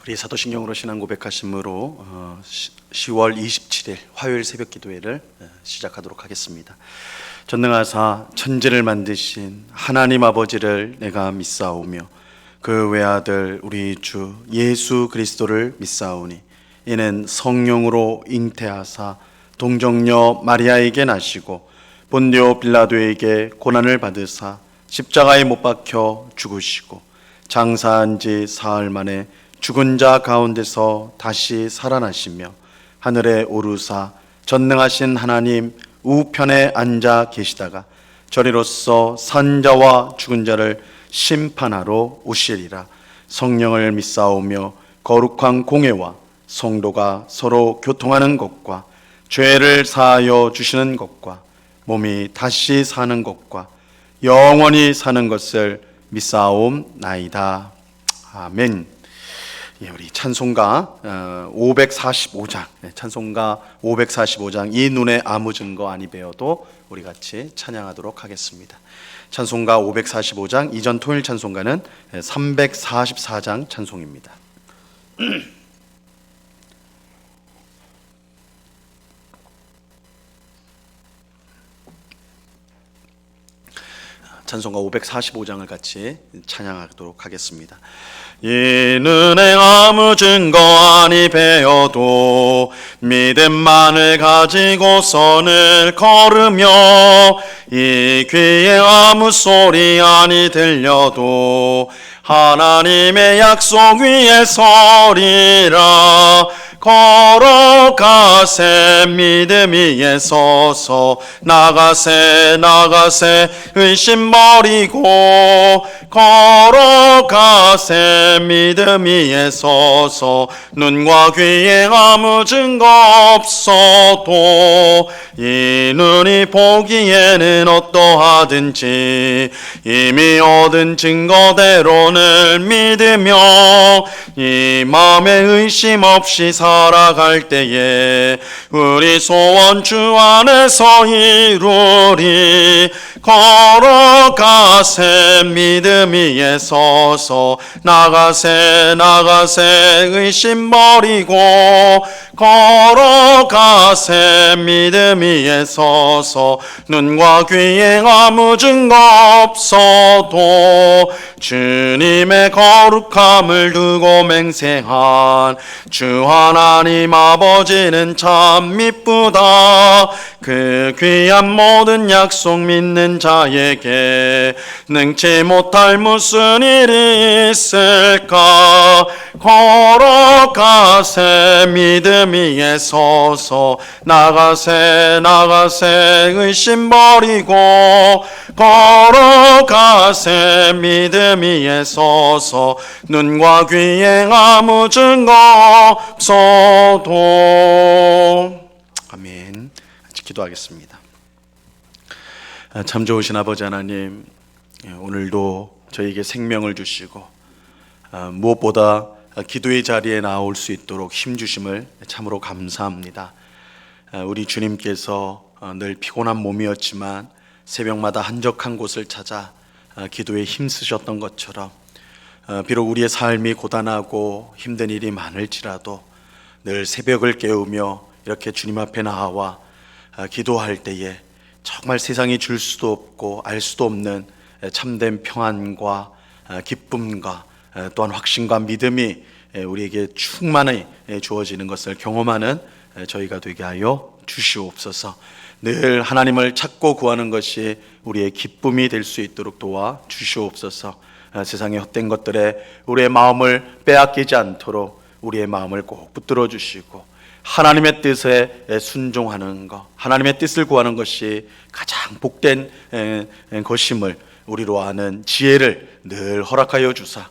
우리 사도신경으로 신앙 고백하심으로 10월 27일 화요일 새벽 기도회를 시작하도록 하겠습니다. 전능하사 천지를 만드신 하나님 아버지를 내가 믿사오며 그 외아들 우리 주 예수 그리스도를 믿사오니 이는 성령으로 잉태하사 동정녀 마리아에게 나시고 본디오 빌라도에게 고난을 받으사 십자가에 못 박혀 죽으시고 장사한 지 사흘 만에 죽은 자 가운데서 다시 살아나시며 하늘에 오르사 전능하신 하나님 우편에 앉아 계시다가 저리로서 산 자와 죽은 자를 심판하러 오시리라. 성령을 믿사오며 거룩한 공회와 성도가 서로 교통하는 것과 죄를 사하여 주시는 것과 몸이 다시 사는 것과 영원히 사는 것을 믿사옵나이다. 아멘. 우리 찬송가 545장, 찬송가 545장 이 눈에 아무 증거 아니 배워도 우리 같이 찬양하도록 하겠습니다. 찬송가 545장, 이전 토요일 찬송가는 344장 찬송입니다. 찬송가 545장을 같이 찬양하도록 하겠습니다. 이는 아무 증거 아니 배워도 믿음만을 가지고 선을 걸으며 이 귀에 아무 소리 아니 들려도 하나님의 약속 위에 서리라. 걸어가세 믿음 위에 서서 나가세 의심 버리고 걸어가세 믿음 위에 서서 눈과 귀에 아무 증거 없어도 이 눈이 보기에는 어떠하든지 이미 얻은 증거대로를 믿으며 이 마음에 의심 없이 살아갈 때에 우리 소원 주 안에서 이루리. 걸어가세 믿음 위에 서서 나가세 의심 버리고 걸어가세 믿음 위에 서서 눈과 귀에 아무 증거 없어도 주님의 거룩함을 두고 맹세한 주 하나님 아버지는 참 미쁘다. 그 귀한 모든 약속 믿는 자에게 능치 못할 무슨 일이 있을까. 걸어가세 믿음 위에 서서 나가세 의심 버리고 걸어가세 믿음 위에 서서 눈과 귀에 아무 증거 없어도. 아멘. 기도하겠습니다. 참 좋으신 아버지 하나님, 오늘도 저에게 생명을 주시고 무엇보다 기도의 자리에 나올 수 있도록 힘 주심을 참으로 감사합니다. 우리 주님께서 늘 피곤한 몸이었지만 새벽마다 한적한 곳을 찾아 기도에 힘쓰셨던 것처럼 비록 우리의 삶이 고단하고 힘든 일이 많을지라도 늘 새벽을 깨우며 이렇게 주님 앞에 나와 기도할 때에 정말 세상이 줄 수도 없고 알 수도 없는 참된 평안과 기쁨과 또한 확신과 믿음이 우리에게 충만히 주어지는 것을 경험하는 저희가 되게 하여 주시옵소서. 늘 하나님을 찾고 구하는 것이 우리의 기쁨이 될 수 있도록 도와 주시옵소서. 세상의 헛된 것들에 우리의 마음을 빼앗기지 않도록 우리의 마음을 꼭 붙들어 주시고 하나님의 뜻에 순종하는 것, 하나님의 뜻을 구하는 것이 가장 복된 것임을 우리로 아는 지혜를 늘 허락하여 주사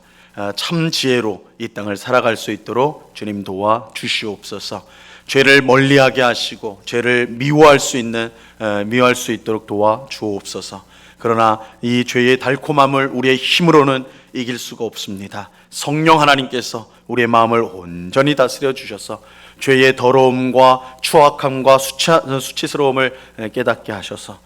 참 지혜로 이 땅을 살아갈 수 있도록 주님 도와 주시옵소서. 죄를 멀리하게 하시고 죄를 미워할 수 있도록 도와 주옵소서. 그러나 이 죄의 달콤함을 우리의 힘으로는 이길 수가 없습니다. 성령 하나님께서 우리의 마음을 온전히 다스려 주셔서 죄의 더러움과 추악함과 수치스러움을 깨닫게 하셔서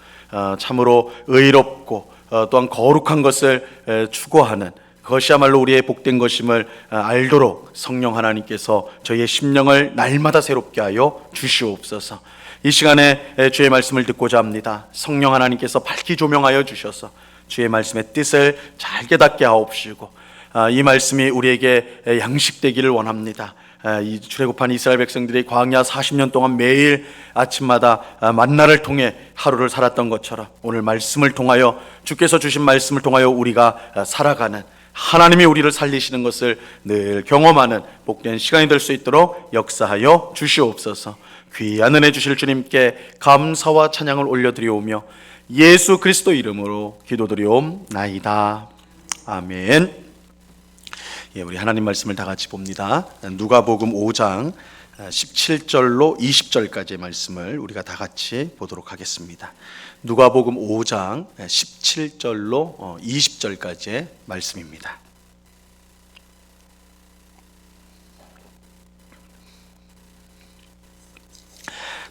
참으로 의롭고 또한 거룩한 것을 추구하는 그것이야말로 우리의 복된 것임을 알도록 성령 하나님께서 저희의 심령을 날마다 새롭게 하여 주시옵소서. 이 시간에 주의 말씀을 듣고자 합니다. 성령 하나님께서 밝히 조명하여 주셔서 주의 말씀의 뜻을 잘 깨닫게 하옵시고 이 말씀이 우리에게 양식되기를 원합니다. 이 출애굽한 이스라엘 백성들이 광야 40년 동안 매일 아침마다 만나를 통해 하루를 살았던 것처럼 오늘 말씀을 통하여 주께서 주신 말씀을 통하여 우리가 살아가는, 하나님이 우리를 살리시는 것을 늘 경험하는 복된 시간이 될 수 있도록 역사하여 주시옵소서. 귀한 은혜 주실 주님께 감사와 찬양을 올려드리오며 예수 그리스도 이름으로 기도드리옵나이다. 아멘. 우리 하나님 말씀을 다 같이 봅니다. 누가복음 5장 17절로 20절까지의 말씀을 우리가 다 같이 보도록 하겠습니다. 누가복음 5장 17절로 20절까지의 말씀입니다.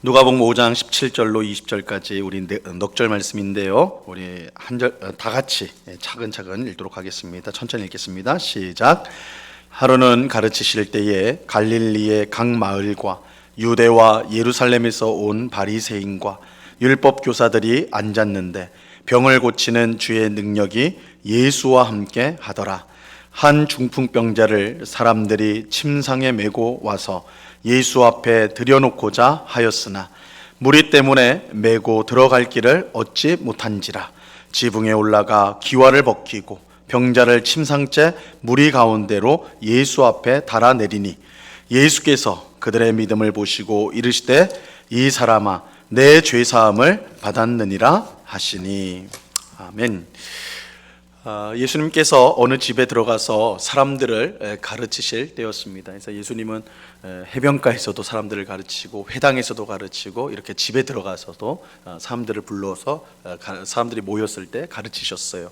누가복음 5장 17절로 20절까지 우리 넉절 말씀인데요. 우리 다 같이 차근차근 읽도록 하겠습니다. 천천히 읽겠습니다. 시작. 하루는 가르치실 때에 갈릴리의 각 마을과 유대와 예루살렘에서 온 바리새인과 율법 교사들이 앉았는데 병을 고치는 주의 능력이 예수와 함께 하더라. 한 중풍병자를 사람들이 침상에 메고 와서 예수 앞에 들여놓고자 하였으나 무리 때문에 메고 들어갈 길을 얻지 못한지라 지붕에 올라가 기와를 벗기고 병자를 침상째 무리 가운데로 예수 앞에 달아내리니 예수께서 그들의 믿음을 보시고 이르시되 이 사람아 내 죄사함을 받았느니라 하시니. 아멘. 예수님께서 어느 집에 들어가서 사람들을 가르치실 때였습니다. 그래서 예수님은 해변가에서도 사람들을 가르치고 회당에서도 가르치고 이렇게 집에 들어가서도 사람들을 불러서 사람들이 모였을 때 가르치셨어요.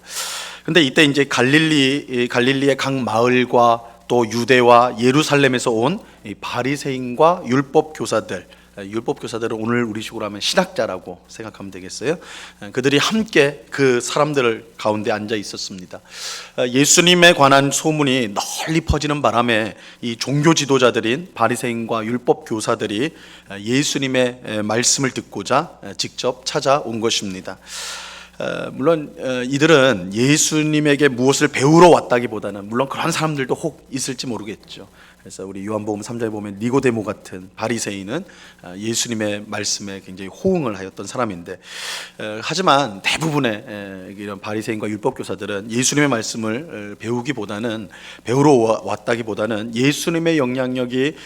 근데 이때 이제 갈릴리의 각 마을과 또 유대와 예루살렘에서 온 바리새인과 율법 교사들은 오늘 우리식으로 하면 신학자라고 생각하면 되겠어요. 그들이 함께 그 사람들 가운데 앉아 있었습니다. 예수님에 관한 소문이 널리 퍼지는 바람에 이 종교 지도자들인 바리새인과 율법 교사들이 예수님의 말씀을 듣고자 직접 찾아온 것입니다. 물론 이들은 예수님에게 무엇을 배우러 왔다기보다는, 물론 그런 사람들도 혹 있을지 모르겠죠. 그래서 우리 요한복음 3장에 보면 니고데모 같은 바리새인은 예수님의 말씀에 굉장히 호응을 하였던 사람인데, 하지만 대부분의 이런 바리새인과 율법교사들은 예수님의 말씀을 배우러 왔다기보다는 예수님의 영향력이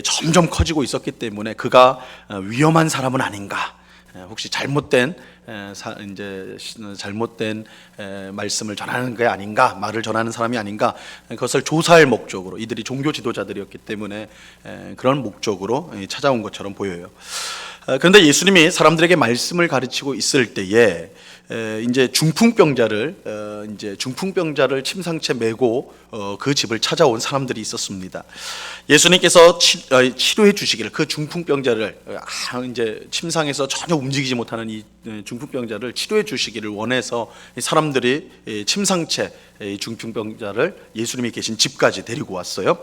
점점 커지고 있었기 때문에 그가 위험한 사람은 아닌가, 혹시 잘못된 말씀을 전하는 게 아닌가, 말을 전하는 사람이 아닌가, 그것을 조사할 목적으로, 이들이 종교 지도자들이었기 때문에 그런 목적으로 찾아온 것처럼 보여요. 그런데 예수님이 사람들에게 말씀을 가르치고 있을 때에 이제 중풍병자를 침상째 메고 그 집을 찾아온 사람들이 있었습니다. 예수님께서 치료해 주시기를, 그 중풍병자를, 이제 침상에서 전혀 움직이지 못하는 이 중풍병자를 치료해 주시기를 원해서 사람들이 침상째 중풍병자를 예수님이 계신 집까지 데리고 왔어요.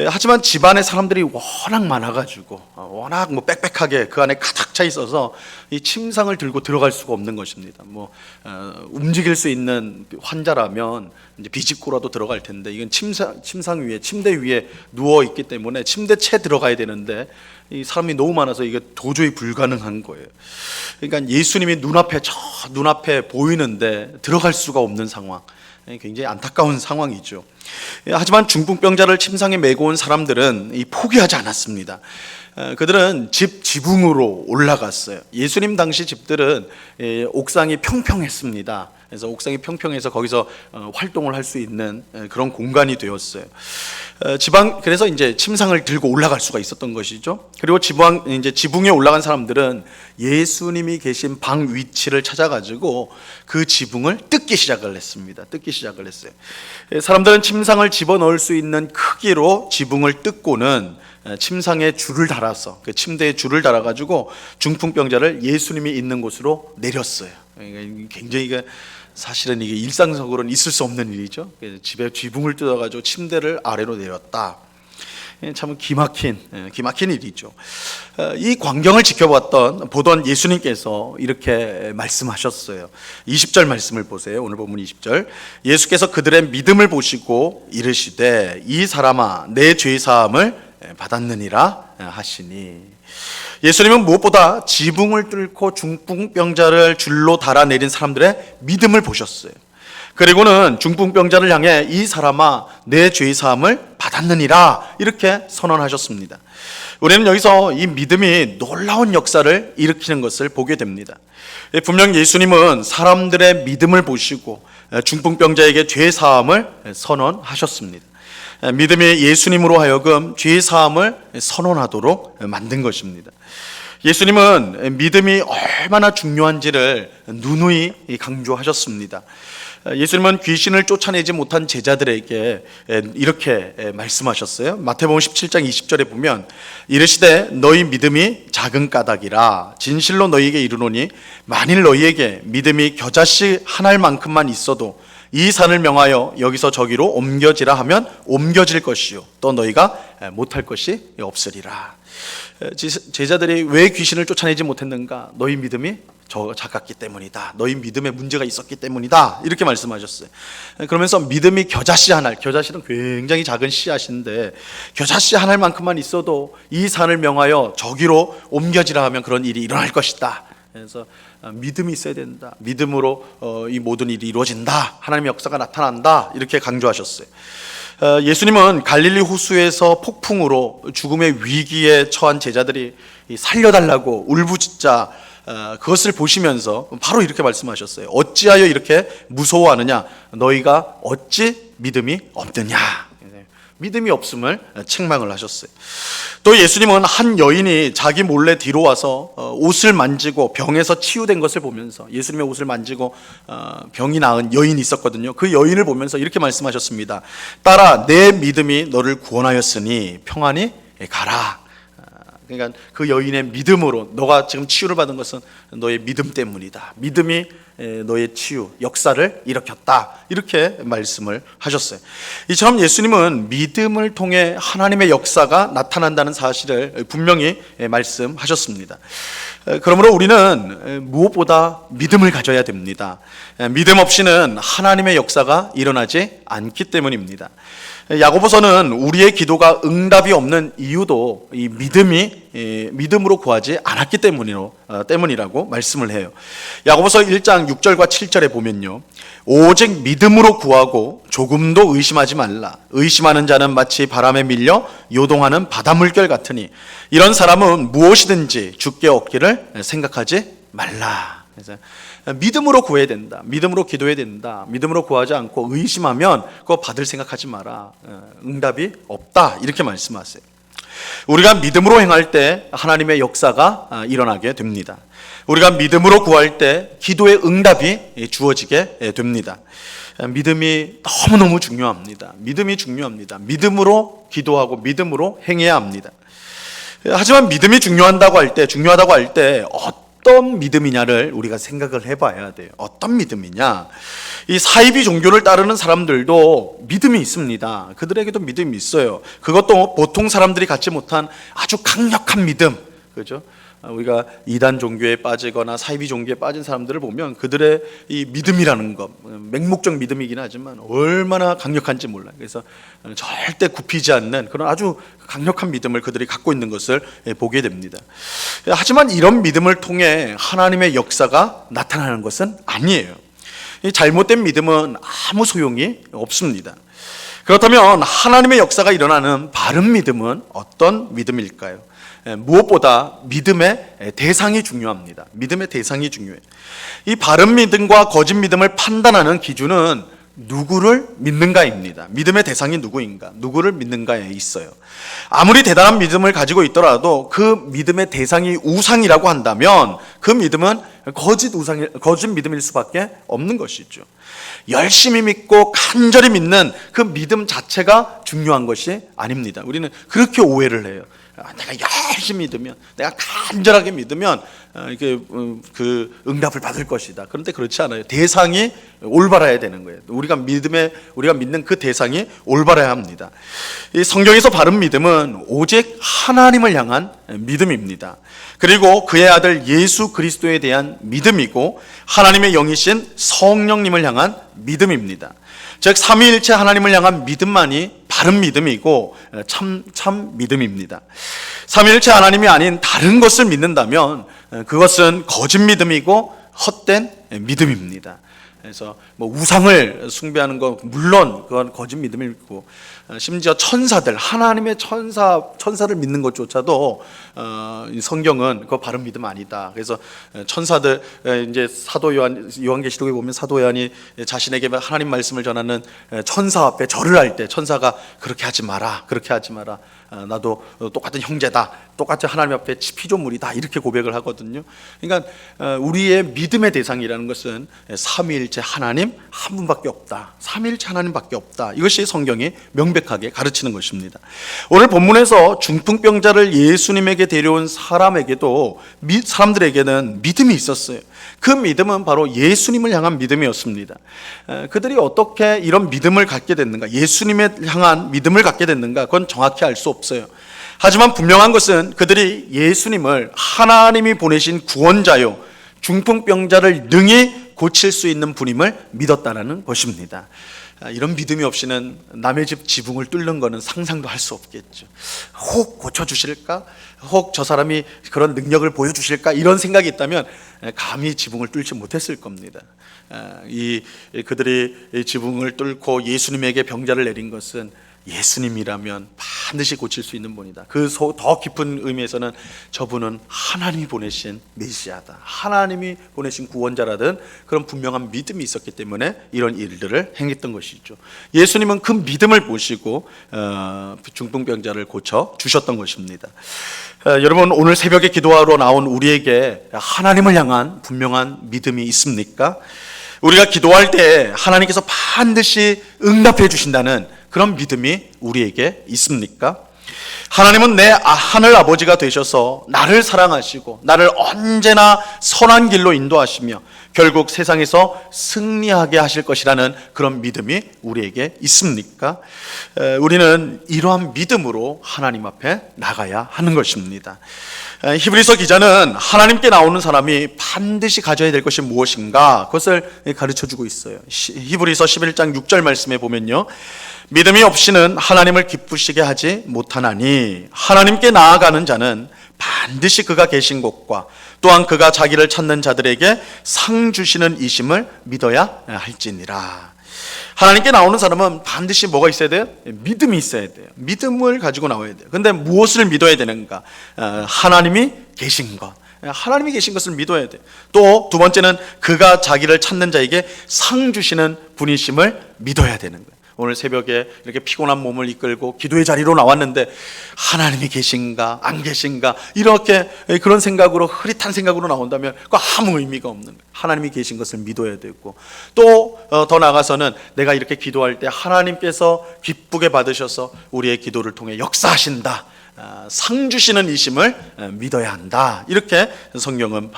하지만 집안에 사람들이 워낙 많아가지고 워낙 빽빽하게 그 안에 가득 차 있어서 이 침상을 들고 들어갈 수가 없는 것입니다. 움직일 수 있는 환자라면 이제 비집고라도 들어갈 텐데, 이건 침상 위에, 침대 위에 누워 있기 때문에 침대채 들어가야 되는데 이 사람이 너무 많아서 이게 도저히 불가능한 거예요. 그러니까 예수님이 눈앞에 보이는데 들어갈 수가 없는 상황, 굉장히 안타까운 상황이죠. 하지만 중풍병자를 침상에 메고 온 사람들은 포기하지 않았습니다. 그들은 지붕으로 올라갔어요. 예수님 당시 집들은 옥상이 평평했습니다. 그래서 옥상이 평평해서 거기서 활동을 할 수 있는 그런 공간이 되었어요. 그래서 이제 침상을 들고 올라갈 수가 있었던 것이죠. 그리고 지붕에 올라간 사람들은 예수님이 계신 방 위치를 찾아가지고 그 지붕을 뜯기 시작을 했습니다. 사람들은 침상을 집어넣을 수 있는 크기로 지붕을 뜯고는 침상에 줄을 달아서, 그 침대에 줄을 달아가지고 중풍병자를 예수님이 있는 곳으로 내렸어요. 굉장히 사실은 이게 일상적으로는 있을 수 없는 일이죠. 집에 쥐붕을 뜯어가지고 침대를 아래로 내렸다. 참 기막힌 일이죠. 이 광경을 보던 예수님께서 이렇게 말씀하셨어요. 20절 말씀을 보세요. 오늘 본문 20절. 예수께서 그들의 믿음을 보시고 이르시되 이 사람아 내 죄 사함을 받았느니라 하시니, 예수님은 무엇보다 지붕을 뚫고 중풍병자를 줄로 달아내린 사람들의 믿음을 보셨어요. 그리고는 중풍병자를 향해 이 사람아 내 죄 사함을 받았느니라 이렇게 선언하셨습니다. 우리는 여기서 이 믿음이 놀라운 역사를 일으키는 것을 보게 됩니다. 분명 예수님은 사람들의 믿음을 보시고 중풍병자에게 죄 사함을 선언하셨습니다. 믿음이 예수님으로 하여금 죄 사함을 선언하도록 만든 것입니다. 예수님은 믿음이 얼마나 중요한지를 누누이 강조하셨습니다. 예수님은 귀신을 쫓아내지 못한 제자들에게 이렇게 말씀하셨어요. 마태복음 17장 20절에 보면 이르시되 너희 믿음이 작은 까닭이라 진실로 너희에게 이르노니 만일 너희에게 믿음이 겨자씨 한 알만큼만 있어도 이 산을 명하여 여기서 저기로 옮겨지라 하면 옮겨질 것이요 또 너희가 못할 것이 없으리라. 제자들이 왜 귀신을 쫓아내지 못했는가? 너희 믿음이 작았기 때문이다. 너희 믿음에 문제가 있었기 때문이다. 이렇게 말씀하셨어요. 그러면서 믿음이 겨자씨 한 알, 겨자씨는 굉장히 작은 씨앗인데 겨자씨 한 알만큼만 있어도 이 산을 명하여 저기로 옮겨지라 하면 그런 일이 일어날 것이다. 그래서 믿음이 있어야 된다. 믿음으로 이 모든 일이 이루어진다. 하나님의 역사가 나타난다. 이렇게 강조하셨어요. 예수님은 갈릴리 호수에서 폭풍으로 죽음의 위기에 처한 제자들이 살려달라고 울부짖자 그것을 보시면서 바로 이렇게 말씀하셨어요. 어찌하여 이렇게 무서워하느냐? 너희가 어찌 믿음이 없느냐? 믿음이 없음을 책망을 하셨어요. 또 예수님은 한 여인이 자기 몰래 뒤로 와서 옷을 만지고 병에서 치유된 것을 보면서, 예수님의 옷을 만지고 병이 나은 여인이 있었거든요. 그 여인을 보면서 이렇게 말씀하셨습니다. 딸아, 내 믿음이 너를 구원하였으니 평안히 가라. 그러니까 그 여인의 믿음으로, 너가 지금 치유를 받은 것은 너의 믿음 때문이다. 믿음이 너의 치유, 역사를 일으켰다. 이렇게 말씀을 하셨어요. 이처럼 예수님은 믿음을 통해 하나님의 역사가 나타난다는 사실을 분명히 말씀하셨습니다. 그러므로 우리는 무엇보다 믿음을 가져야 됩니다. 믿음 없이는 하나님의 역사가 일어나지 않기 때문입니다. 야고보서는 우리의 기도가 응답이 없는 이유도 이 믿음으로 구하지 않았기 때문이라고 말씀을 해요. 야고보서 1장 6절과 7절에 보면요, 오직 믿음으로 구하고 조금도 의심하지 말라. 의심하는 자는 마치 바람에 밀려 요동하는 바닷물결 같으니 이런 사람은 무엇이든지 주께 얻기를 생각하지 말라. 그래서 믿음으로 구해야 된다. 믿음으로 기도해야 된다. 믿음으로 구하지 않고 의심하면 그거 받을 생각하지 마라. 응답이 없다. 이렇게 말씀하세요. 우리가 믿음으로 행할 때 하나님의 역사가 일어나게 됩니다. 우리가 믿음으로 구할 때 기도의 응답이 주어지게 됩니다. 믿음이 너무너무 중요합니다. 믿음이 중요합니다. 믿음으로 기도하고 믿음으로 행해야 합니다. 하지만 믿음이 중요하다고 할 때 어떤 믿음이냐를 우리가 생각을 해봐야 돼요. 어떤 믿음이냐? 이 사이비 종교를 따르는 사람들도 믿음이 있습니다. 그들에게도 믿음이 있어요. 그것도 보통 사람들이 갖지 못한 아주 강력한 믿음, 그죠? 우리가 이단 종교에 빠지거나 사이비 종교에 빠진 사람들을 보면 그들의 이 믿음이라는 것, 맹목적 믿음이긴 하지만 얼마나 강력한지 몰라요. 그래서 절대 굽히지 않는 그런 아주 강력한 믿음을 그들이 갖고 있는 것을 보게 됩니다. 하지만 이런 믿음을 통해 하나님의 역사가 나타나는 것은 아니에요. 이 잘못된 믿음은 아무 소용이 없습니다. 그렇다면 하나님의 역사가 일어나는 바른 믿음은 어떤 믿음일까요? 무엇보다 믿음의 대상이 중요합니다. 믿음의 대상이 중요해요. 이 바른 믿음과 거짓 믿음을 판단하는 기준은 누구를 믿는가입니다. 믿음의 대상이 누구인가, 누구를 믿는가에 있어요. 아무리 대단한 믿음을 가지고 있더라도 그 믿음의 대상이 우상이라고 한다면 그 믿음은 거짓 믿음일 수밖에 없는 것이죠. 열심히 믿고 간절히 믿는 그 믿음 자체가 중요한 것이 아닙니다. 우리는 그렇게 오해를 해요. 내가 열심히 믿으면, 내가 간절하게 믿으면 그 응답을 받을 것이다. 그런데 그렇지 않아요. 대상이 올바라야 되는 거예요. 우리가 믿는 그 대상이 올바라야 합니다. 이 성경에서 바른 믿음은 오직 하나님을 향한 믿음입니다. 그리고 그의 아들 예수 그리스도에 대한 믿음이고 하나님의 영이신 성령님을 향한 믿음입니다. 즉 삼위일체 하나님을 향한 믿음만이 바른 믿음이고 참 믿음입니다. 삼위일체 하나님이 아닌 다른 것을 믿는다면 그것은 거짓 믿음이고 헛된 믿음입니다. 그래서 우상을 숭배하는 건 물론 그건 거짓 믿음이고, 심지어 천사들, 하나님의 천사를 믿는 것조차도 성경은 그거 바른 믿음 아니다. 그래서 천사들, 이제 사도 요한계시록에 보면 사도 요한이 자신에게 하나님 말씀을 전하는 천사 앞에 절을 할 때 천사가 그렇게 하지 마라, 그렇게 하지 마라. 나도 똑같은 형제다, 똑같이 하나님 앞에 피조물이다, 이렇게 고백을 하거든요. 그러니까 우리의 믿음의 대상이라는 것은 삼위일체 하나님 한 분밖에 없다, 삼위일체 하나님밖에 없다. 이것이 성경이 명백하게 가르치는 것입니다. 오늘 본문에서 중풍병자를 예수님에게 데려온 사람들에게는 믿음이 있었어요. 그 믿음은 바로 예수님을 향한 믿음이었습니다. 그들이 어떻게 이런 믿음을 갖게 됐는가, 예수님을 향한 믿음을 갖게 됐는가, 그건 정확히 알 수 없어요. 하지만 분명한 것은 그들이 예수님을 하나님이 보내신 구원자요, 중풍병자를 능히 고칠 수 있는 분임을 믿었다는 것입니다. 이런 믿음이 없이는 남의 집 지붕을 뚫는 것은 상상도 할 수 없겠죠. 혹 고쳐주실까? 혹 저 사람이 그런 능력을 보여주실까? 이런 생각이 있다면 감히 지붕을 뚫지 못했을 겁니다. 그들이 지붕을 뚫고 예수님에게 병자를 내린 것은 예수님이라면 반드시 고칠 수 있는 분이다. 그 더 깊은 의미에서는 저분은 하나님이 보내신 메시아다, 하나님이 보내신 구원자라든 그런 분명한 믿음이 있었기 때문에 이런 일들을 행했던 것이죠. 예수님은 그 믿음을 보시고 중풍병자를 고쳐 주셨던 것입니다. 여러분, 오늘 새벽에 기도하러 나온 우리에게 하나님을 향한 분명한 믿음이 있습니까? 우리가 기도할 때 하나님께서 반드시 응답해 주신다는 그런 믿음이 우리에게 있습니까? 하나님은 내 하늘 아버지가 되셔서 나를 사랑하시고 나를 언제나 선한 길로 인도하시며 결국 세상에서 승리하게 하실 것이라는 그런 믿음이 우리에게 있습니까? 우리는 이러한 믿음으로 하나님 앞에 나가야 하는 것입니다. 히브리서 기자는 하나님께 나오는 사람이 반드시 가져야 될 것이 무엇인가, 그것을 가르쳐주고 있어요. 히브리서 11장 6절 말씀에 보면요, 믿음이 없이는 하나님을 기쁘시게 하지 못하나니 하나님께 나아가는 자는 반드시 그가 계신 곳과 또한 그가 자기를 찾는 자들에게 상 주시는 이심을 믿어야 할지니라. 하나님께 나오는 사람은 반드시 뭐가 있어야 돼요? 믿음이 있어야 돼요. 믿음을 가지고 나와야 돼요. 근데 무엇을 믿어야 되는가? 하나님이 계신 것, 하나님이 계신 것을 믿어야 돼요. 또 두 번째는 그가 자기를 찾는 자에게 상 주시는 분이심을 믿어야 되는 거예요. 오늘 새벽에 이렇게 피곤한 몸을 이끌고 기도의 자리로 나왔는데 하나님이 계신가 안 계신가 이렇게 그런 생각으로, 흐릿한 생각으로 나온다면 그 아무 의미가 없는 거예요. 하나님이 계신 것을 믿어야 되고, 또 더 나아가서는 내가 이렇게 기도할 때 하나님께서 기쁘게 받으셔서 우리의 기도를 통해 역사하신다, 상 주시는 이심을 믿어야 한다, 이렇게 성경은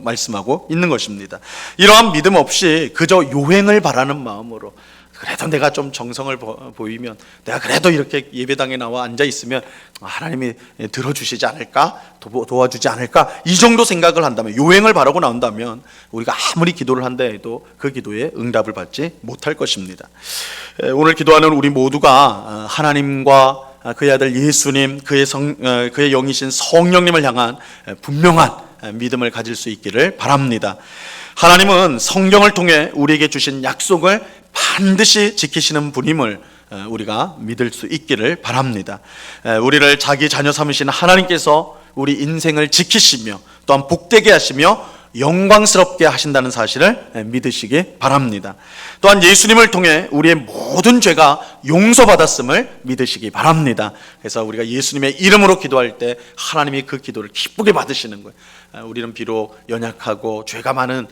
말씀하고 있는 것입니다. 이러한 믿음 없이 그저 요행을 바라는 마음으로, 그래도 내가 좀 정성을 보이면, 내가 그래도 이렇게 예배당에 나와 앉아 있으면 하나님이 들어주시지 않을까, 도와주지 않을까, 이 정도 생각을 한다면, 요행을 바라고 나온다면 우리가 아무리 기도를 한다 해도 그 기도에 응답을 받지 못할 것입니다. 오늘 기도하는 우리 모두가 하나님과 그의 아들 예수님, 그의 영이신 성령님을 향한 분명한 믿음을 가질 수 있기를 바랍니다. 하나님은 성경을 통해 우리에게 주신 약속을 반드시 지키시는 분임을 우리가 믿을 수 있기를 바랍니다. 우리를 자기 자녀 삼으신 하나님께서 우리 인생을 지키시며 또한 복되게 하시며 영광스럽게 하신다는 사실을 믿으시기 바랍니다. 또한 예수님을 통해 우리의 모든 죄가 용서받았음을 믿으시기 바랍니다. 그래서 우리가 예수님의 이름으로 기도할 때 하나님이 그 기도를 기쁘게 받으시는 거예요. 우리는 비록 연약하고 죄가 많은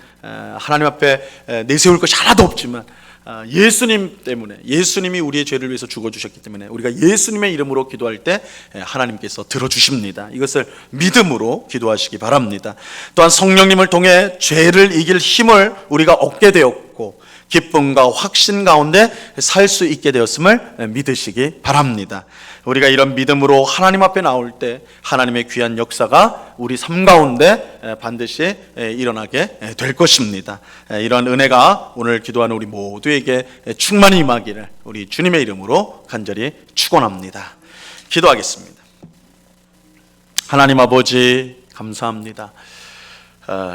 하나님 앞에 내세울 것이 하나도 없지만 예수님 때문에, 예수님이 우리의 죄를 위해서 죽어주셨기 때문에 우리가 예수님의 이름으로 기도할 때 하나님께서 들어주십니다. 이것을 믿음으로 기도하시기 바랍니다. 또한 성령님을 통해 죄를 이길 힘을 우리가 얻게 되었고 기쁨과 확신 가운데 살 수 있게 되었음을 믿으시기 바랍니다. 우리가 이런 믿음으로 하나님 앞에 나올 때 하나님의 귀한 역사가 우리 삶 가운데 반드시 일어나게 될 것입니다. 이러한 은혜가 오늘 기도하는 우리 모두에게 충만히 임하기를 우리 주님의 이름으로 간절히 축원합니다. 기도하겠습니다. 하나님 아버지 감사합니다.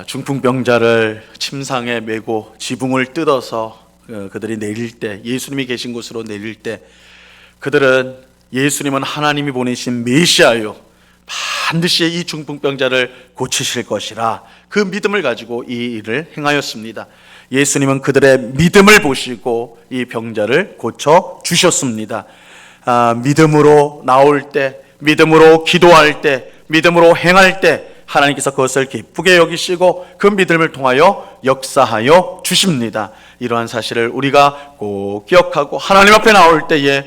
중풍병자를 침상에 메고 지붕을 뜯어서 그들이 내릴 때, 예수님이 계신 곳으로 내릴 때 그들은 예수님은 하나님이 보내신 메시아요, 반드시 이 중풍병자를 고치실 것이라 그 믿음을 가지고 이 일을 행하였습니다. 예수님은 그들의 믿음을 보시고 이 병자를 고쳐 주셨습니다. 믿음으로 나올 때, 믿음으로 기도할 때, 믿음으로 행할 때 하나님께서 그것을 기쁘게 여기시고 그 믿음을 통하여 역사하여 주십니다. 이러한 사실을 우리가 꼭 기억하고 하나님 앞에 나올 때에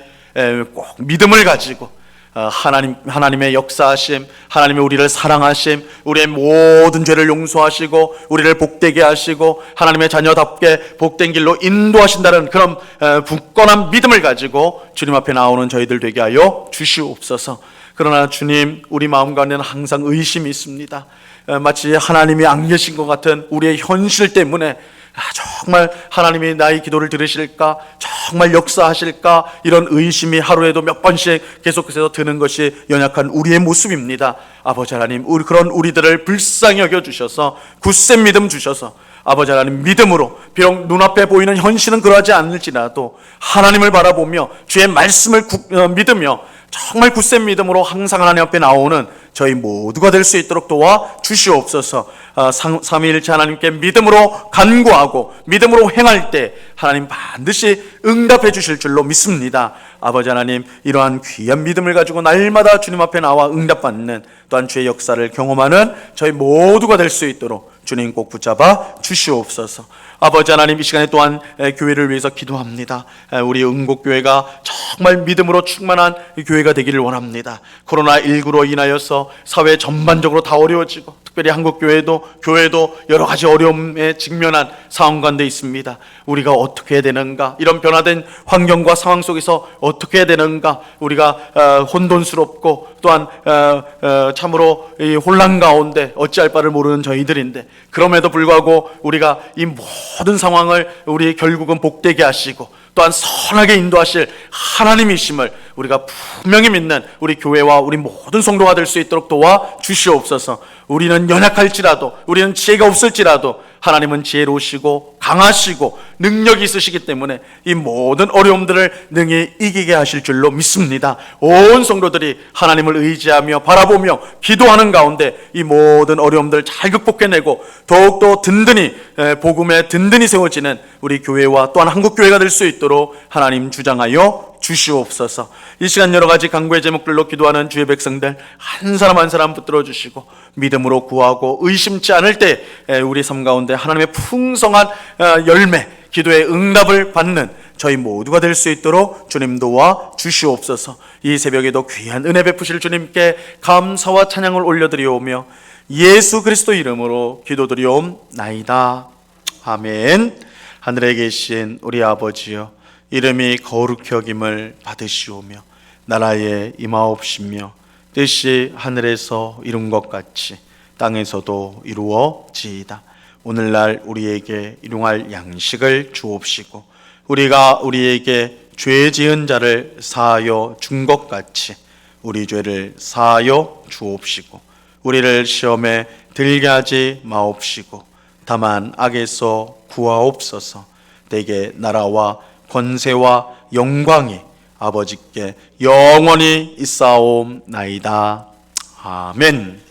꼭 믿음을 가지고 하나님의 역사하심, 하나님의 우리를 사랑하심, 우리의 모든 죄를 용서하시고 우리를 복되게 하시고 하나님의 자녀답게 복된 길로 인도하신다는 그런 굳건한 믿음을 가지고 주님 앞에 나오는 저희들 되게 하여 주시옵소서. 그러나 주님, 우리 마음 가운데는 항상 의심이 있습니다. 마치 하나님이 안 계신 것 같은 우리의 현실 때문에 정말 하나님이 나의 기도를 들으실까? 정말 역사하실까? 이런 의심이 하루에도 몇 번씩 계속해서 드는 것이 연약한 우리의 모습입니다. 아버지 하나님, 그런 우리들을 불쌍히 여겨주셔서 굳센 믿음 주셔서 아버지 하나님 믿음으로, 비록 눈앞에 보이는 현실은 그러하지 않을지라도 하나님을 바라보며 주의 말씀을 믿으며 정말 굳센 믿음으로 항상 하나님 앞에 나오는 저희 모두가 될 수 있도록 도와 주시옵소서. 삼위일체 하나님께 믿음으로 간구하고 믿음으로 행할 때 하나님 반드시 응답해 주실 줄로 믿습니다. 아버지 하나님, 이러한 귀한 믿음을 가지고 날마다 주님 앞에 나와 응답받는, 또한 주의 역사를 경험하는 저희 모두가 될 수 있도록 주님 꼭 붙잡아 주시옵소서. 아버지 하나님, 이 시간에 또한 교회를 위해서 기도합니다. 우리 응곡교회가 정말 믿음으로 충만한 교회가 되기를 원합니다. 코로나19로 인하여서 사회 전반적으로 다 어려워지고 특별히 한국교회도 교회도 여러 가지 어려움에 직면한 상황 가운데 있습니다. 우리가 어떻게 해야 되는가? 이런 변화된 환경과 상황 속에서 어떻게 해야 되는가? 우리가 혼돈스럽고 또한 참으로 이 혼란 가운데 어찌할 바를 모르는 저희들인데, 그럼에도 불구하고 우리가 이 모든 상황을 우리 결국은 복되게 하시고 또한 선하게 인도하실 하나님이심을 우리가 분명히 믿는 우리 교회와 우리 모든 성도가 될 수 있도록 도와 주시옵소서. 우리는 연약할지라도, 우리는 지혜가 없을지라도 하나님은 지혜로우시고 강하시고 능력이 있으시기 때문에 이 모든 어려움들을 능히 이기게 하실 줄로 믿습니다. 온 성도들이 하나님을 의지하며 바라보며 기도하는 가운데 이 모든 어려움들을 잘 극복해내고 더욱더 든든히 복음에 든든히 세워지는 우리 교회와 또한 한국교회가 될 수 있도록 하나님 주장하여 주시옵소서. 이 시간 여러 가지 간구의 제목들로 기도하는 주의 백성들 한 사람 한 사람 붙들어 주시고 믿음으로 구하고 의심치 않을 때 우리 삶 가운데 하나님의 풍성한 열매, 기도의 응답을 받는 저희 모두가 될 수 있도록 주님 도와 주시옵소서. 이 새벽에도 귀한 은혜 베푸실 주님께 감사와 찬양을 올려드리오며 예수 그리스도 이름으로 기도드리옵나이다. 아멘. 하늘에 계신 우리 아버지여, 이름이 거룩히 여김을 받으시오며 나라에 임하옵시며 뜻이 하늘에서 이룬 것 같이 땅에서도 이루어지이다. 오늘날 우리에게 일용할 양식을 주옵시고 우리가 우리에게 죄 지은 자를 사하여 준 것 같이 우리 죄를 사하여 주옵시고 우리를 시험에 들게 하지 마옵시고 다만 악에서 구하옵소서. 대개 나라와 권세와 영광이 아버지께 영원히 있사옵나이다. 아멘.